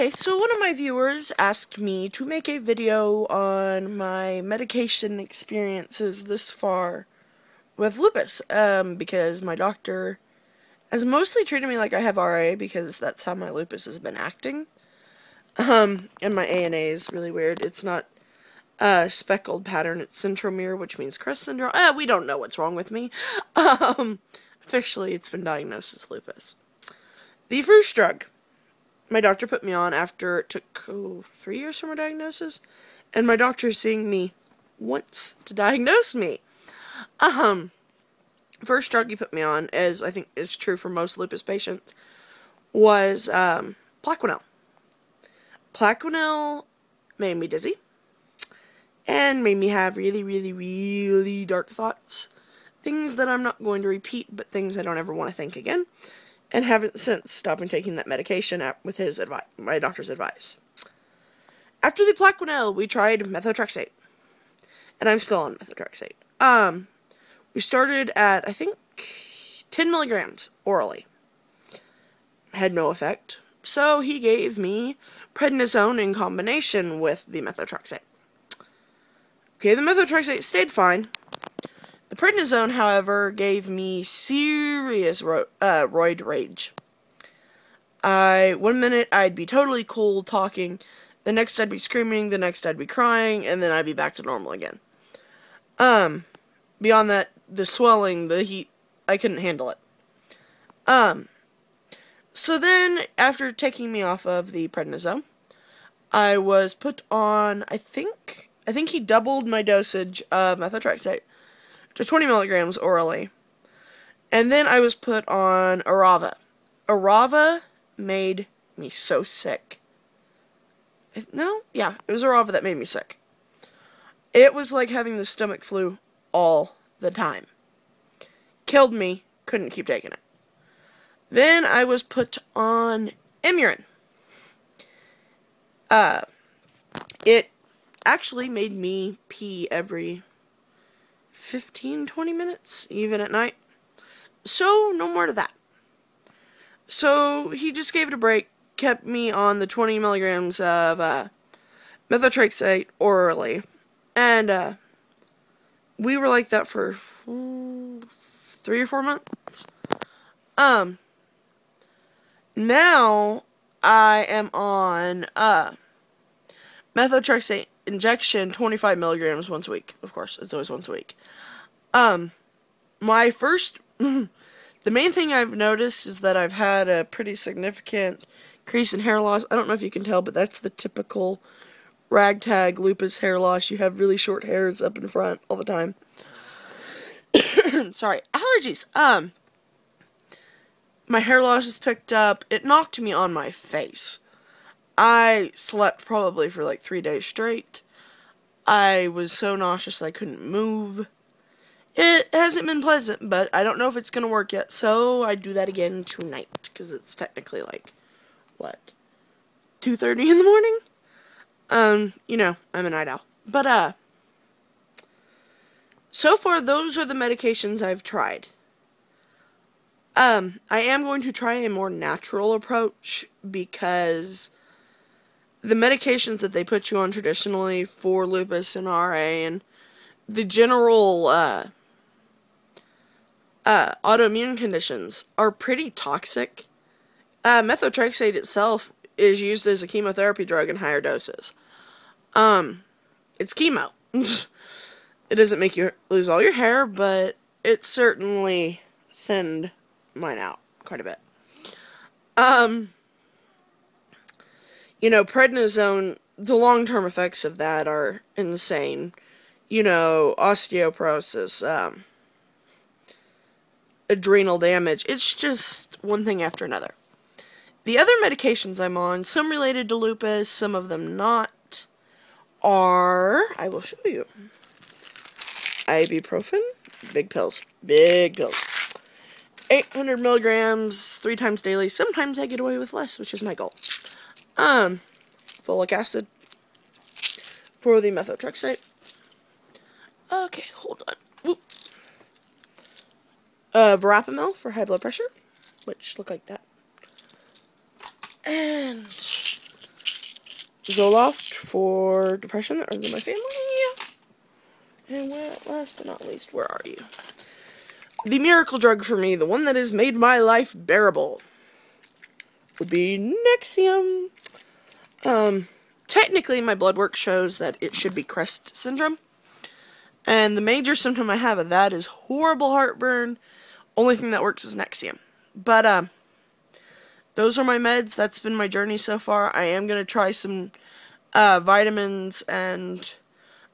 Okay, so one of my viewers asked me to make a video on my medication experiences this far with lupus, because my doctor has mostly treated me like I have RA because that's how my lupus has been acting. And my ANA is really weird. It's not a speckled pattern, it's centromere, which means crest syndrome. We don't know what's wrong with me. Officially, it's been diagnosed as lupus. The first drug my doctor put me on after it took 3 years from my diagnosis, and my doctor is seeing me once to diagnose me. First drug he put me on, as I think is true for most lupus patients, was Plaquenil. Plaquenil made me dizzy and made me have really, really, really dark thoughts. Things that I'm not going to repeat, but things I don't ever want to think again. And haven't since stopped taking that medication with his advice, my doctor's advice. After the Plaquenil, we tried methotrexate. And I'm still on methotrexate. We started at, I think, 10 milligrams orally. Had no effect. So he gave me prednisone in combination with the methotrexate. Okay, the methotrexate stayed fine. The prednisone, however, gave me serious roid rage. 1 minute I'd be totally cool talking, the next I'd be screaming, the next I'd be crying, and then I'd be back to normal again. Beyond that, the swelling, the heat, I couldn't handle it. So then, after taking me off of the prednisone, I was put on, I think he doubled my dosage of methotrexate to 20 milligrams orally. And then I was put on Arava. Arava made me so sick. It was Arava that made me sick. It was like having the stomach flu all the time. Killed me, couldn't keep taking it. Then I was put on Imurin. It actually made me pee every 15-20 minutes, even at night. So, no more to that. So, he just gave it a break, kept me on the 20 milligrams of methotrexate orally, and we were like that for 3 or 4 months. Now I am on methotrexate injection, 25 milligrams once a week. Of course, it's always once a week. My first, the main thing I've noticed is that I've had a pretty significant increase in hair loss. I don't know if you can tell, but that's the typical ragtag lupus hair loss. You have really short hairs up in front all the time. Sorry, allergies. My hair loss has picked up. It knocked me on my face. I slept probably for like 3 days straight. I was so nauseous I couldn't move. It hasn't been pleasant, but I don't know if it's going to work yet, so I do that again tonight, because it's technically like, 2:30 in the morning? You know, I'm a night owl. But, so far, those are the medications I've tried. I am going to try a more natural approach, because the medications that they put you on traditionally for lupus and RA and the general autoimmune conditions are pretty toxic. Methotrexate itself is used as a chemotherapy drug in higher doses. It's chemo. It doesn't make you lose all your hair, but it certainly thinned mine out quite a bit. You know, prednisone, the long-term effects of that are insane. You know, osteoporosis, adrenal damage. It's just one thing after another. The other medications I'm on, some related to lupus, some of them not, are, I will show you. Ibuprofen, big pills, 800 milligrams, 3 times daily. Sometimes I get away with less, which is my goal. Folic acid for the methotrexate. Okay, hold on. Whoop. Verapamil for high blood pressure, which look like that. And Zoloft for depression that runs in my family. And last but not least, where are you? The miracle drug for me, the one that has made my life bearable, would be Nexium. Technically, my blood work shows that it should be Crest syndrome. And the major symptom I have of that is horrible heartburn. Only thing that works is Nexium. But, those are my meds. That's been my journey so far. I am going to try some vitamins, and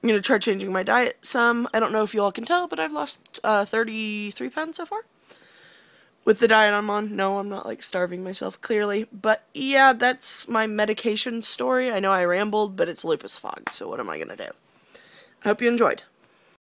I'm going to try changing my diet some. I don't know if you all can tell, but I've lost 33 pounds so far. With the diet I'm on. No, I'm not, like, starving myself, clearly. But, yeah, that's my medication story. I know I rambled, but it's lupus fog, so what am I going to do? I hope you enjoyed.